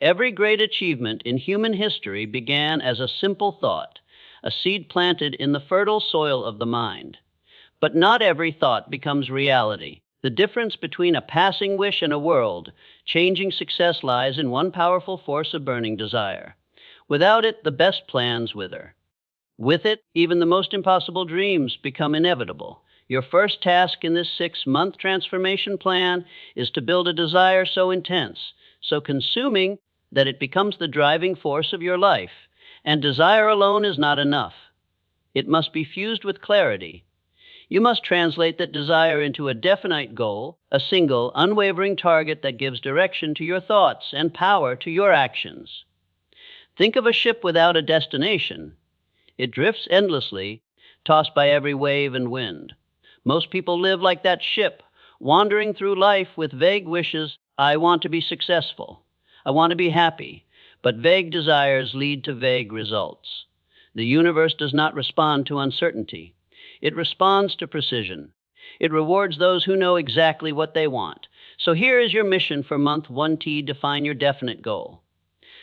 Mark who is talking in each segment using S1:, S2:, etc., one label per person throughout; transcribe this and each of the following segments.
S1: Every great achievement in human history began as a simple thought, a seed planted in the fertile soil of the mind. But not every thought becomes reality. The difference between a passing wish and a world-changing success lies in one powerful force of burning desire. Without it, the best plans wither. With it, even the most impossible dreams become inevitable. Your first task in this 6-month transformation plan is to build a desire so intense, so consuming, that it becomes the driving force of your life. And desire alone is not enough. It must be fused with clarity. You must translate that desire into a definite goal, a single, unwavering target that gives direction to your thoughts and power to your actions. Think of a ship without a destination. It drifts endlessly, tossed by every wave and wind. Most people live like that ship, wandering through life with vague wishes. I want to be successful. I want to be happy. But vague desires lead to vague results. The universe does not respond to uncertainty. It responds to precision. It rewards those who know exactly what they want. So here is your mission for month 1T. Define your definite goal.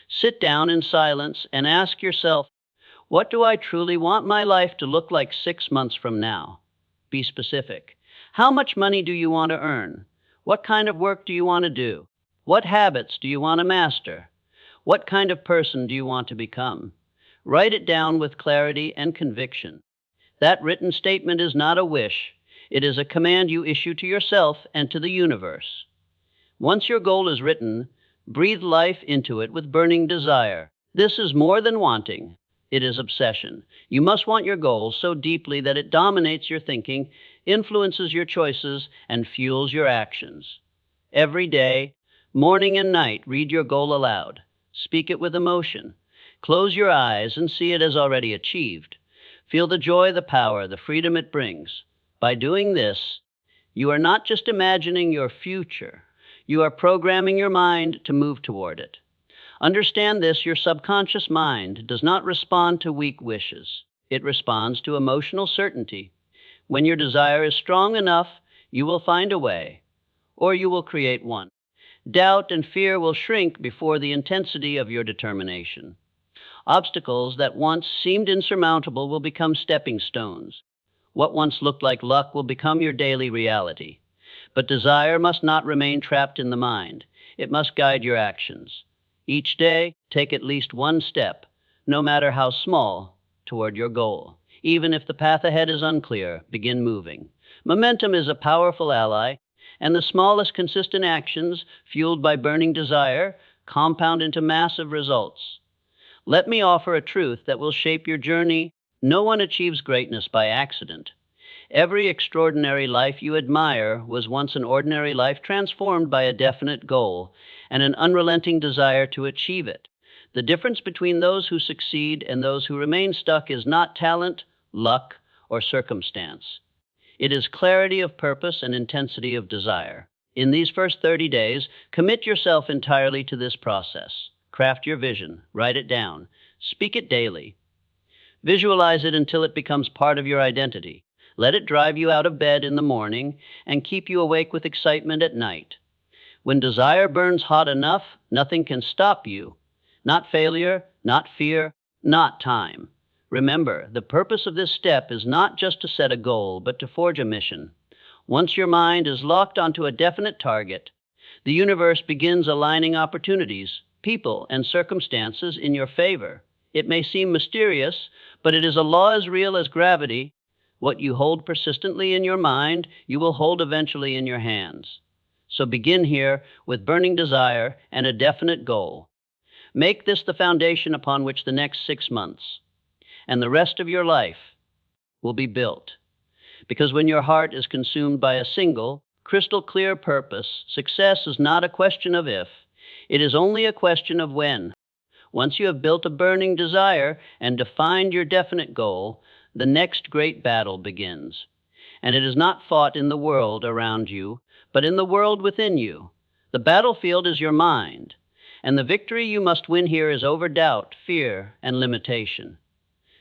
S1: Sit down in silence and ask yourself, what do I truly want my life to look like 6 months from now? Be specific. How much money do you want to earn? What kind of work do you want to do? What habits do you want to master? What kind of person do you want to become? Write it down with clarity and conviction. That written statement is not a wish. It is a command you issue to yourself and to the universe. Once your goal is written, breathe life into it with burning desire. This is more than wanting. It is obsession. You must want your goal so deeply that it dominates your thinking, influences your choices, and fuels your actions. Every day, morning and night, read your goal aloud. Speak it with emotion. Close your eyes and see it as already achieved. Feel the joy, the power, the freedom it brings. By doing this, you are not just imagining your future. You are programming your mind to move toward it. Understand this, your subconscious mind does not respond to weak wishes. It responds to emotional certainty. When your desire is strong enough, you will find a way, or you will create one. Doubt and fear will shrink before the intensity of your determination. Obstacles that once seemed insurmountable will become stepping stones. What once looked like luck will become your daily reality. But desire must not remain trapped in the mind. It must guide your actions. Each day, take at least one step, no matter how small, toward your goal. Even if the path ahead is unclear, begin moving. Momentum is a powerful ally, and the smallest consistent actions, fueled by burning desire, compound into massive results. Let me offer a truth that will shape your journey. No one achieves greatness by accident. Every extraordinary life you admire was once an ordinary life transformed by a definite goal and an unrelenting desire to achieve it. The difference between those who succeed and those who remain stuck is not talent, luck, or circumstance. It is clarity of purpose and intensity of desire. In these first 30 days, commit yourself entirely to this process. Craft your vision, write it down, speak it daily. Visualize it until it becomes part of your identity. Let it drive you out of bed in the morning and keep you awake with excitement at night. When desire burns hot enough, nothing can stop you. Not failure, not fear, not time. Remember, the purpose of this step is not just to set a goal, but to forge a mission. Once your mind is locked onto a definite target, the universe begins aligning opportunities, people, and circumstances in your favor. It may seem mysterious, but it is a law as real as gravity. What you hold persistently in your mind, you will hold eventually in your hands. So begin here with burning desire and a definite goal. Make this the foundation upon which the next 6 months and the rest of your life will be built. Because when your heart is consumed by a single, crystal clear purpose, success is not a question of if, it is only a question of when. Once you have built a burning desire and defined your definite goal, the next great battle begins. And it is not fought in the world around you, but in the world within you. The battlefield is your mind, and the victory you must win here is over doubt, fear, and limitation.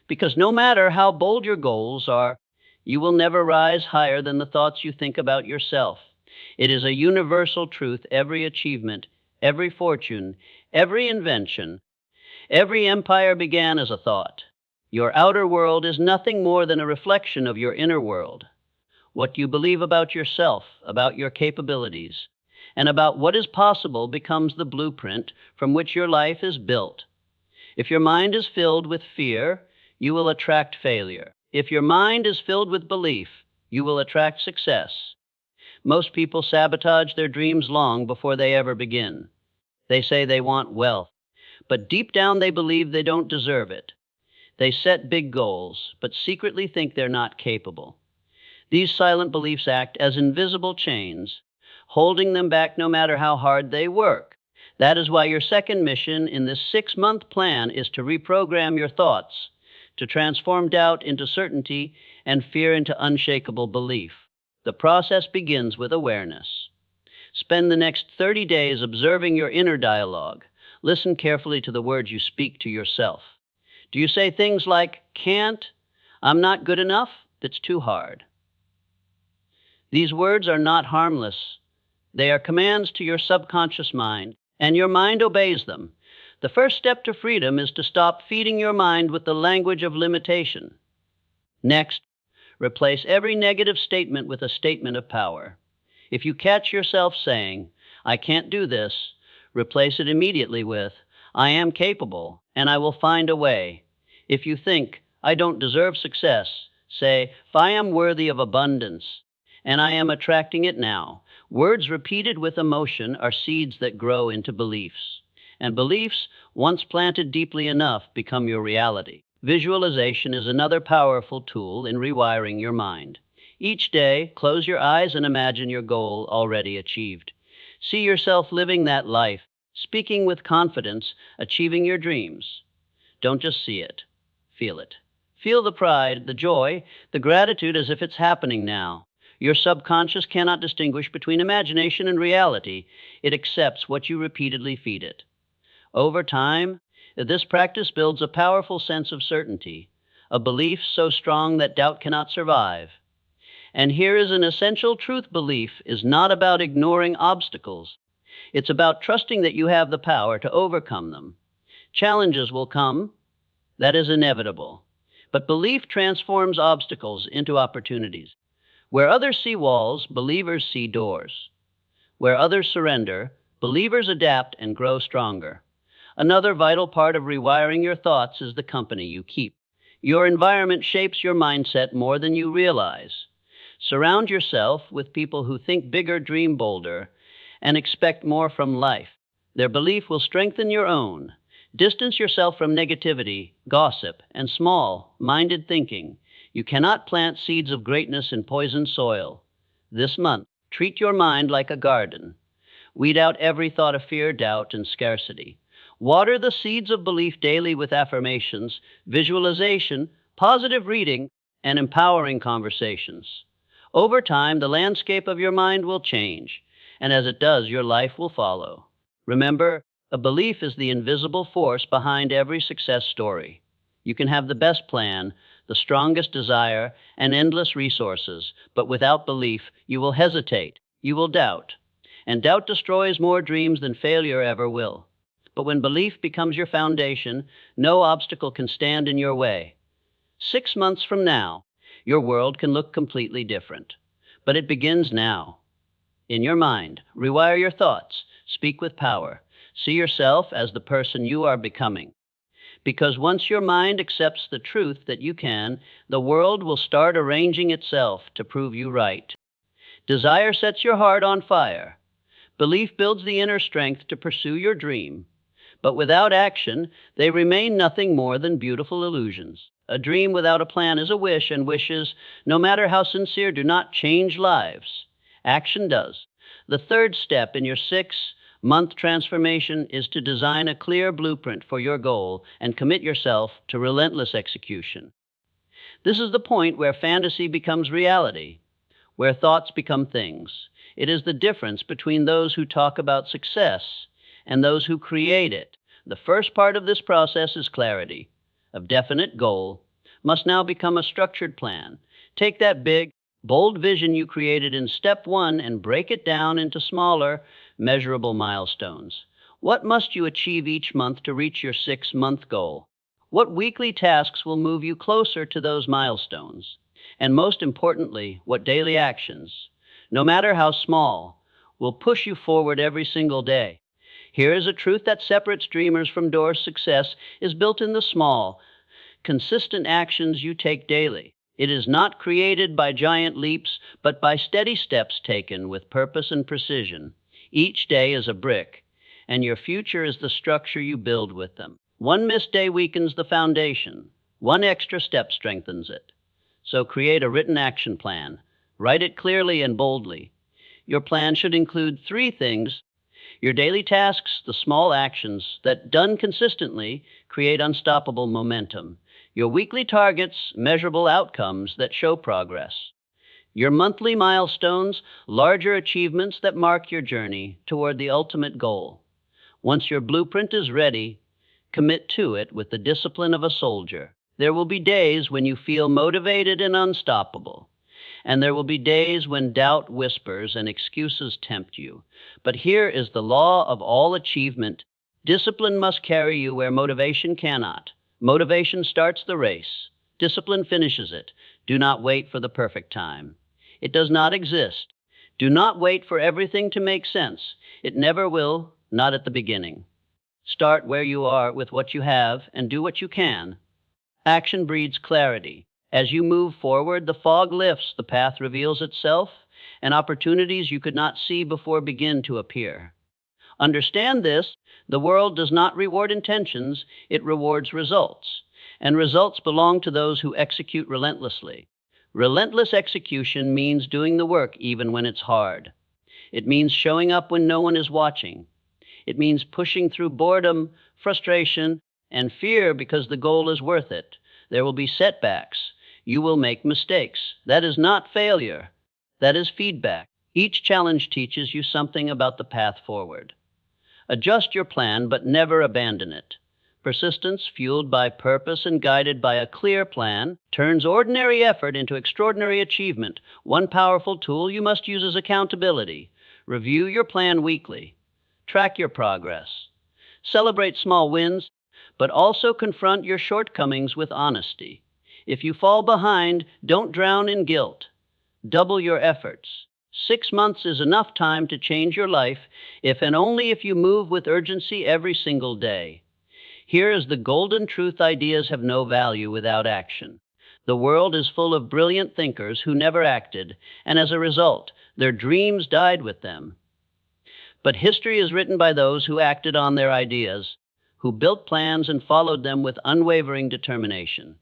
S1: Because no matter how bold your goals are, you will never rise higher than the thoughts you think about yourself. It is a universal truth. Every achievement, every fortune, every invention, every empire began as a thought. Your outer world is nothing more than a reflection of your inner world. What you believe about yourself, about your capabilities, and about what is possible becomes the blueprint from which your life is built. If your mind is filled with fear, you will attract failure. If your mind is filled with belief, you will attract success. Most people sabotage their dreams long before they ever begin. They say they want wealth, but deep down they believe they don't deserve it. They set big goals, but secretly think they're not capable. These silent beliefs act as invisible chains, holding them back no matter how hard they work. That is why your second mission in this 6-month plan is to reprogram your thoughts, to transform doubt into certainty and fear into unshakable belief. The process begins with awareness. Spend the next 30 days observing your inner dialogue. Listen carefully to the words you speak to yourself. Do you say things like, can't, I'm not good enough, that's too hard? These words are not harmless. They are commands to your subconscious mind, and your mind obeys them. The first step to freedom is to stop feeding your mind with the language of limitation. Next, replace every negative statement with a statement of power. If you catch yourself saying, I can't do this, replace it immediately with, I am capable, and I will find a way. If you think, I don't deserve success, say, I am worthy of abundance, and I am attracting it now. Words repeated with emotion are seeds that grow into beliefs. And beliefs, once planted deeply enough, become your reality. Visualization is another powerful tool in rewiring your mind. Each day, close your eyes and imagine your goal already achieved. See yourself living that life, speaking with confidence, achieving your dreams. Don't just see it, feel it. Feel the pride, the joy, the gratitude as if it's happening now. Your subconscious cannot distinguish between imagination and reality. It accepts what you repeatedly feed it. Over time, this practice builds a powerful sense of certainty, a belief so strong that doubt cannot survive. And here is an essential truth: belief is not about ignoring obstacles. It's about trusting that you have the power to overcome them. Challenges will come, that is inevitable. But belief transforms obstacles into opportunities. Where others see walls, believers see doors. Where others surrender, believers adapt and grow stronger. Another vital part of rewiring your thoughts is the company you keep. Your environment shapes your mindset more than you realize. Surround yourself with people who think bigger, dream bolder, and expect more from life. Their belief will strengthen your own. Distance yourself from negativity, gossip, and small-minded thinking. You cannot plant seeds of greatness in poisoned soil. This month, treat your mind like a garden. Weed out every thought of fear, doubt, and scarcity. Water the seeds of belief daily with affirmations, visualization, positive reading, and empowering conversations. Over time, the landscape of your mind will change, and as it does, your life will follow. Remember, a belief is the invisible force behind every success story. You can have the best plan, the strongest desire, and endless resources, but without belief, you will hesitate, you will doubt. And doubt destroys more dreams than failure ever will. But when belief becomes your foundation, no obstacle can stand in your way. 6 months from now, your world can look completely different. But it begins now. In your mind, rewire your thoughts, speak with power, see yourself as the person you are becoming. Because once your mind accepts the truth that you can, the world will start arranging itself to prove you right. Desire sets your heart on fire. Belief builds the inner strength to pursue your dream. But without action, they remain nothing more than beautiful illusions. A dream without a plan is a wish, and wishes, no matter how sincere, do not change lives. Action does. The third step in your 6-month transformation is to design a clear blueprint for your goal and commit yourself to relentless execution. This is the point where fantasy becomes reality, where thoughts become things. It is the difference between those who talk about success and those who create it. The first part of this process is clarity. A definite goal must now become a structured plan. Take that big, bold vision you created in step 1 and break it down into smaller, measurable milestones. What must you achieve each month to reach your 6 month goal? What weekly tasks will move you closer to those milestones? And most importantly, what daily actions, no matter how small, will push you forward every single day? Here is a truth that separates dreamers from doers. Success is built in the small, consistent actions you take daily. It is not created by giant leaps, but by steady steps taken with purpose and precision. Each day is a brick, and your future is the structure you build with them. One missed day weakens the foundation. One extra step strengthens it. So create a written action plan. Write it clearly and boldly. Your plan should include 3 things: your daily tasks, the small actions that, done consistently, create unstoppable momentum; your weekly targets, measurable outcomes that show progress; your monthly milestones, larger achievements that mark your journey toward the ultimate goal. Once your blueprint is ready, commit to it with the discipline of a soldier. There will be days when you feel motivated and unstoppable, and there will be days when doubt whispers and excuses tempt you. But here is the law of all achievement. Discipline must carry you where motivation cannot. Motivation starts the race. Discipline finishes it. Do not wait for the perfect time. It does not exist. Do not wait for everything to make sense. It never will, not at the beginning. Start where you are with what you have and do what you can. Action breeds clarity. As you move forward, the fog lifts, the path reveals itself, and opportunities you could not see before begin to appear. Understand this: the world does not reward intentions, it rewards results. And results belong to those who execute relentlessly. Relentless execution means doing the work even when it's hard. It means showing up when no one is watching. It means pushing through boredom, frustration, and fear because the goal is worth it. There will be setbacks. You will make mistakes. That is not failure. That is feedback. Each challenge teaches you something about the path forward. Adjust your plan, but never abandon it. Persistence, fueled by purpose and guided by a clear plan, turns ordinary effort into extraordinary achievement. One powerful tool you must use is accountability. Review your plan weekly. Track your progress. Celebrate small wins, but also confront your shortcomings with honesty. If you fall behind, don't drown in guilt. Double your efforts. 6 months is enough time to change your life, if and only if you move with urgency every single day. Here is the golden truth: ideas have no value without action. The world is full of brilliant thinkers who never acted, and as a result, their dreams died with them. But history is written by those who acted on their ideas, who built plans and followed them with unwavering determination.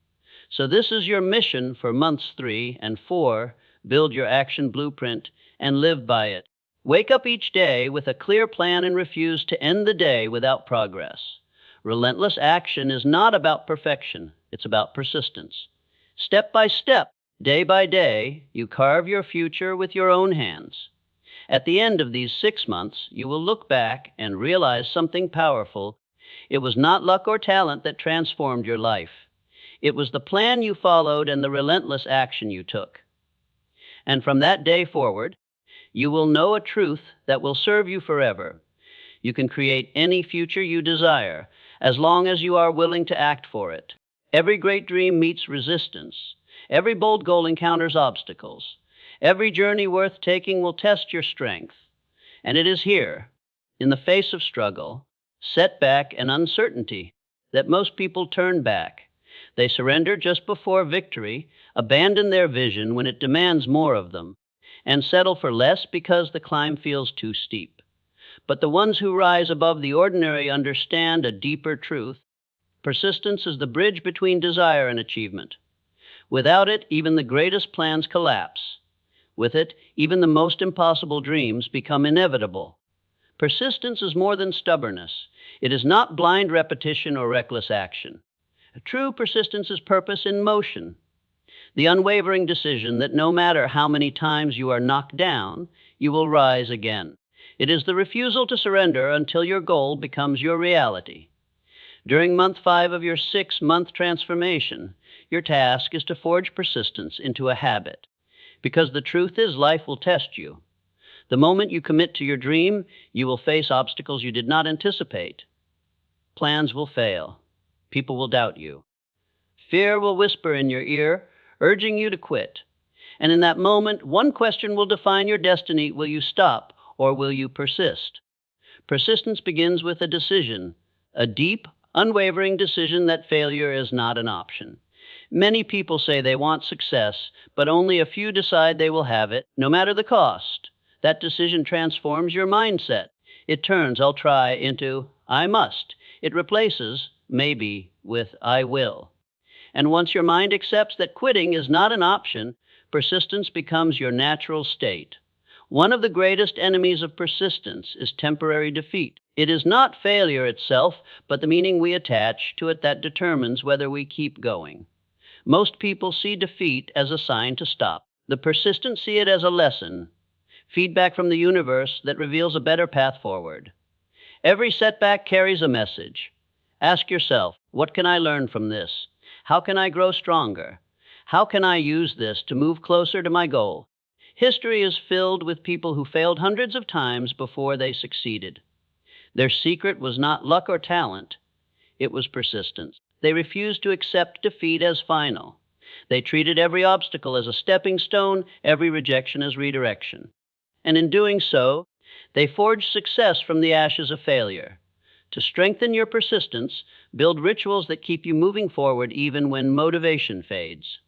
S1: So this is your mission for months 3 and 4. Build your action blueprint and live by it. Wake up each day with a clear plan and refuse to end the day without progress. Relentless action is not about perfection. It's about persistence. Step by step, day by day, you carve your future with your own hands. At the end of these 6 months, you will look back and realize something powerful. It was not luck or talent that transformed your life. It was the plan you followed and the relentless action you took. And from that day forward, you will know a truth that will serve you forever. You can create any future you desire, as long as you are willing to act for it. Every great dream meets resistance. Every bold goal encounters obstacles. Every journey worth taking will test your strength. And it is here, in the face of struggle, setback, and uncertainty, that most people turn back. They surrender just before victory, abandon their vision when it demands more of them, and settle for less because the climb feels too steep. But the ones who rise above the ordinary understand a deeper truth. Persistence is the bridge between desire and achievement. Without it, even the greatest plans collapse. With it, even the most impossible dreams become inevitable. Persistence is more than stubbornness. It is not blind repetition or reckless action. True persistence is purpose in motion. The unwavering decision that no matter how many times you are knocked down, you will rise again. It is the refusal to surrender until your goal becomes your reality. During month 5 of your 6-month transformation, your task is to forge persistence into a habit. Because the truth is, life will test you. The moment you commit to your dream, you will face obstacles you did not anticipate. Plans will fail. People will doubt you. Fear will whisper in your ear, urging you to quit. And in that moment, one question will define your destiny. Will you stop or will you persist? Persistence begins with a decision, a deep, unwavering decision that failure is not an option. Many people say they want success, but only a few decide they will have it, no matter the cost. That decision transforms your mindset. It turns "I'll try" into "I must." It replaces "maybe" with "I will." And once your mind accepts that quitting is not an option, persistence becomes your natural state. One of the greatest enemies of persistence is temporary defeat. It is not failure itself, but the meaning we attach to it that determines whether we keep going. Most people see defeat as a sign to stop. The persistent see it as a lesson, feedback from the universe that reveals a better path forward. Every setback carries a message. Ask yourself, what can I learn from this? How can I grow stronger? How can I use this to move closer to my goal? History is filled with people who failed hundreds of times before they succeeded. Their secret was not luck or talent. It was persistence. They refused to accept defeat as final. They treated every obstacle as a stepping stone, every rejection as redirection. And in doing so, they forged success from the ashes of failure. To strengthen your persistence, build rituals that keep you moving forward even when motivation fades.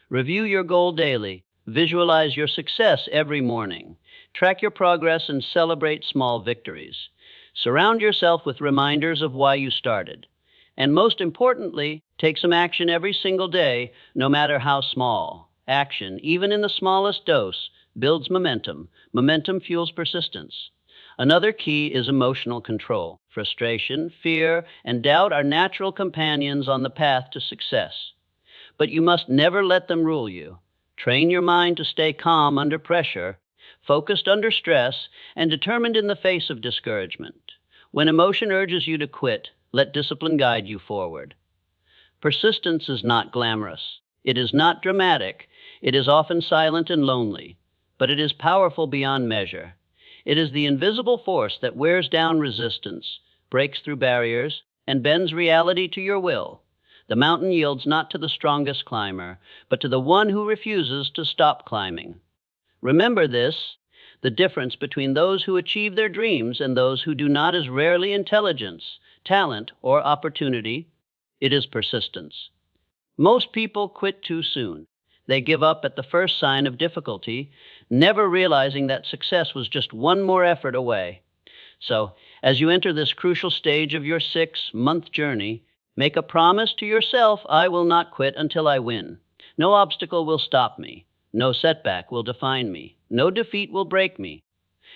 S1: Review your goal daily. Visualize your success every morning. Track your progress and celebrate small victories. Surround yourself with reminders of why you started. And most importantly, take some action every single day, no matter how small. Action, even in the smallest dose, builds momentum. Momentum fuels persistence. Another key is emotional control. Frustration, fear, and doubt are natural companions on the path to success. But you must never let them rule you. Train your mind to stay calm under pressure, focused under stress, and determined in the face of discouragement. When emotion urges you to quit, let discipline guide you forward. Persistence is not glamorous. It is not dramatic. It is often silent and lonely. But it is powerful beyond measure. It is the invisible force that wears down resistance, breaks through barriers, and bends reality to your will. The mountain yields not to the strongest climber, but to the one who refuses to stop climbing. Remember this: the difference between those who achieve their dreams and those who do not is rarely intelligence, talent, or opportunity. It is persistence. Most people quit too soon. They give up at the first sign of difficulty, never realizing that success was just one more effort away. So, as you enter this crucial stage of your 6-month journey, make a promise to yourself: I will not quit until I win. No obstacle will stop me. No setback will define me. No defeat will break me.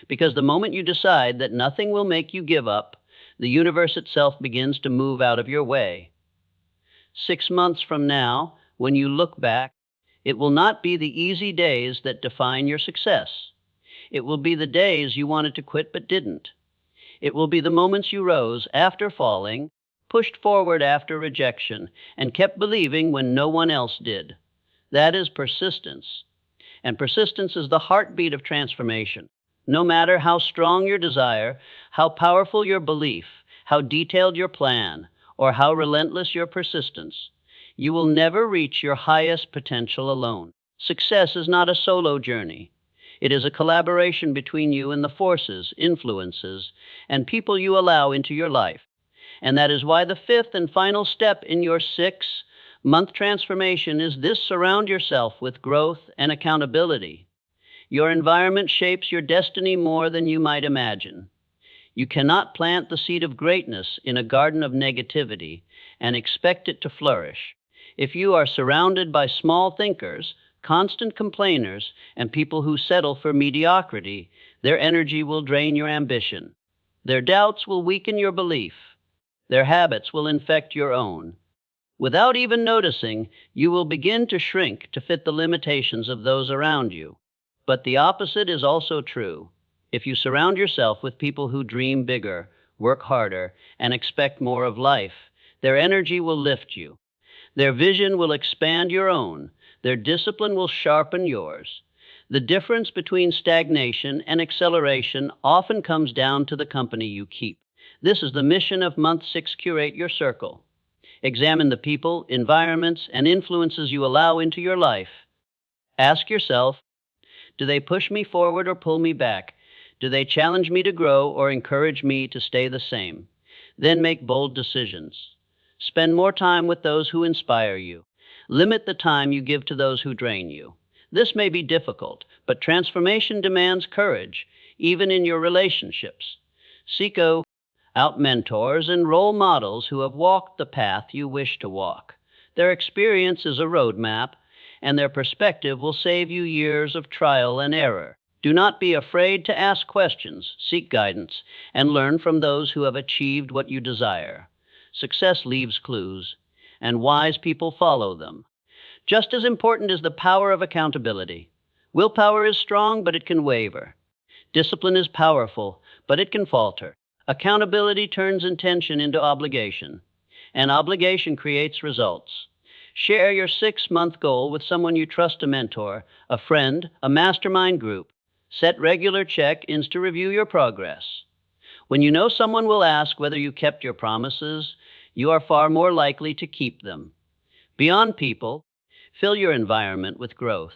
S1: Because the moment you decide that nothing will make you give up, the universe itself begins to move out of your way. 6 months from now, when you look back, it will not be the easy days that define your success. It will be the days you wanted to quit but didn't. It will be the moments you rose after falling, pushed forward after rejection, and kept believing when no one else did. That is persistence. And persistence is the heartbeat of transformation. No matter how strong your desire, how powerful your belief, how detailed your plan, or how relentless your persistence, you will never reach your highest potential alone. Success is not a solo journey. It is a collaboration between you and the forces, influences, and people you allow into your life. And that is why the 5th and final step in your 6-month transformation is this: surround yourself with growth and accountability. Your environment shapes your destiny more than you might imagine. You cannot plant the seed of greatness in a garden of negativity and expect it to flourish. If you are surrounded by small thinkers, constant complainers, and people who settle for mediocrity, their energy will drain your ambition. Their doubts will weaken your belief. Their habits will infect your own. Without even noticing, you will begin to shrink to fit the limitations of those around you. But the opposite is also true. If you surround yourself with people who dream bigger, work harder, and expect more of life, their energy will lift you. Their vision will expand your own. Their discipline will sharpen yours. The difference between stagnation and acceleration often comes down to the company you keep. This is the mission of Month 6 Curate Your Circle. Examine the people, environments, and influences you allow into your life. Ask yourself, do they push me forward or pull me back? Do they challenge me to grow or encourage me to stay the same? Then make bold decisions. Spend more time with those who inspire you. Limit the time you give to those who drain you. This may be difficult, but transformation demands courage, even in your relationships. Seek out mentors and role models who have walked the path you wish to walk. Their experience is a roadmap, and their perspective will save you years of trial and error. Do not be afraid to ask questions, seek guidance, and learn from those who have achieved what you desire. Success leaves clues, and wise people follow them. Just as important is the power of accountability. Willpower is strong, but it can waver. Discipline is powerful, but it can falter. Accountability turns intention into obligation, and obligation creates results. Share your 6-month goal with someone you trust, a mentor, a friend, a mastermind group. Set regular check-ins to review your progress. When you know someone will ask whether you kept your promises, you are far more likely to keep them. Beyond people, fill your environment with growth.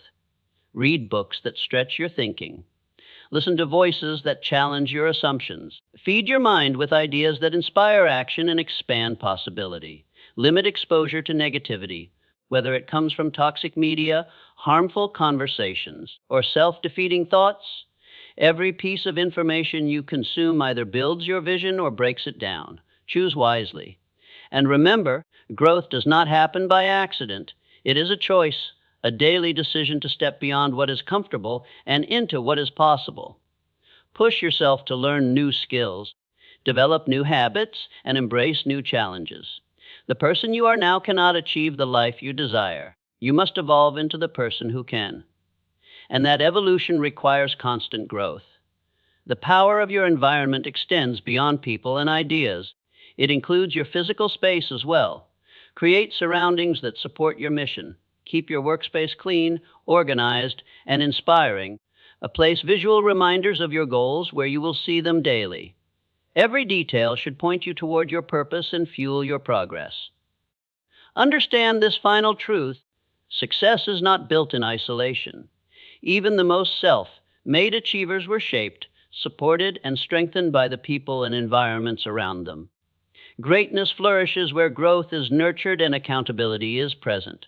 S1: Read books that stretch your thinking. Listen to voices that challenge your assumptions. Feed your mind with ideas that inspire action and expand possibility. Limit exposure to negativity, whether it comes from toxic media, harmful conversations, or self-defeating thoughts. Every piece of information you consume either builds your vision or breaks it down. Choose wisely. And remember, growth does not happen by accident. It is a choice, a daily decision to step beyond what is comfortable and into what is possible. Push yourself to learn new skills, develop new habits, and embrace new challenges. The person you are now cannot achieve the life you desire. You must evolve into the person who can. And that evolution requires constant growth. The power of your environment extends beyond people and ideas. It includes your physical space as well. Create surroundings that support your mission. Keep your workspace clean, organized, and inspiring. Place visual reminders of your goals where you will see them daily. Every detail should point you toward your purpose and fuel your progress. Understand this final truth: success is not built in isolation. Even the most self-made achievers were shaped, supported, and strengthened by the people and environments around them. Greatness flourishes where growth is nurtured and accountability is present.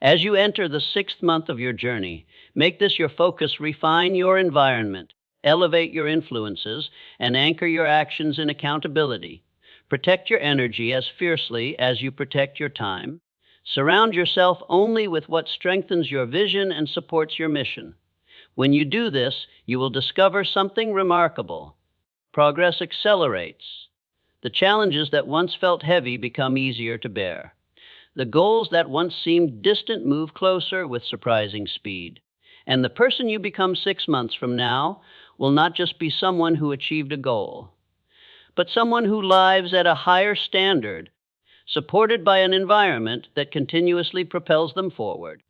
S1: As you enter the 6th month of your journey, make this your focus. Refine your environment, elevate your influences, and anchor your actions in accountability. Protect your energy as fiercely as you protect your time. Surround yourself only with what strengthens your vision and supports your mission. When you do this, you will discover something remarkable. Progress accelerates. The challenges that once felt heavy become easier to bear. The goals that once seemed distant move closer with surprising speed. And the person you become 6 months from now will not just be someone who achieved a goal, but someone who lives at a higher standard, supported by an environment that continuously propels them forward.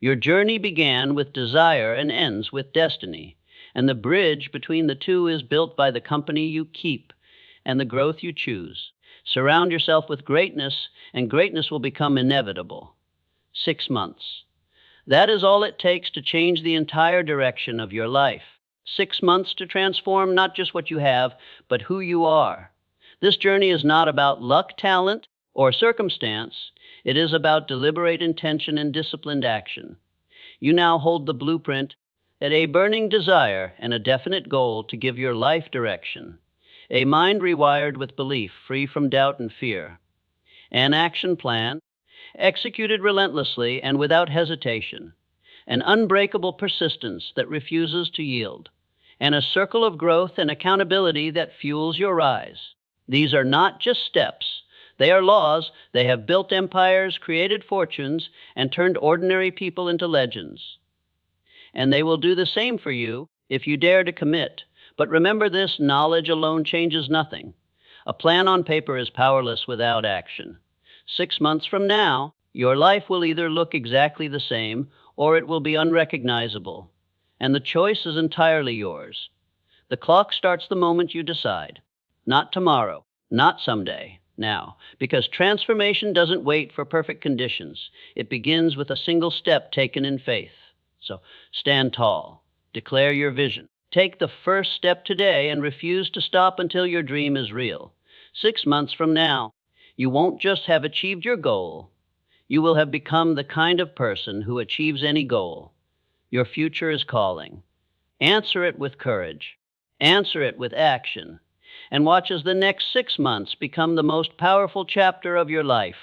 S1: Your journey began with desire and ends with destiny, and the bridge between the two is built by the company you keep and the growth you choose. Surround yourself with greatness, and greatness will become inevitable. 6 months. That is all it takes to change the entire direction of your life. 6 months to transform not just what you have, but who you are. This journey is not about luck, talent, or circumstance. It is about deliberate intention and disciplined action. You now hold the blueprint, a burning desire and a definite goal to give your life direction. A mind rewired with belief, free from doubt and fear. An action plan, executed relentlessly and without hesitation. An unbreakable persistence that refuses to yield. And a circle of growth and accountability that fuels your rise. These are not just steps. They are laws. They have built empires, created fortunes, and turned ordinary people into legends. And they will do the same for you if you dare to commit. But remember this: knowledge alone changes nothing. A plan on paper is powerless without action. 6 months from now, your life will either look exactly the same or it will be unrecognizable. And the choice is entirely yours. The clock starts the moment you decide. Not tomorrow, not someday, now. Because transformation doesn't wait for perfect conditions. It begins with a single step taken in faith. So stand tall. Declare your vision. Take the first step today and refuse to stop until your dream is real. 6 months from now, you won't just have achieved your goal. You will have become the kind of person who achieves any goal. Your future is calling. Answer it with courage. Answer it with action. And watch as the next 6 months become the most powerful chapter of your life.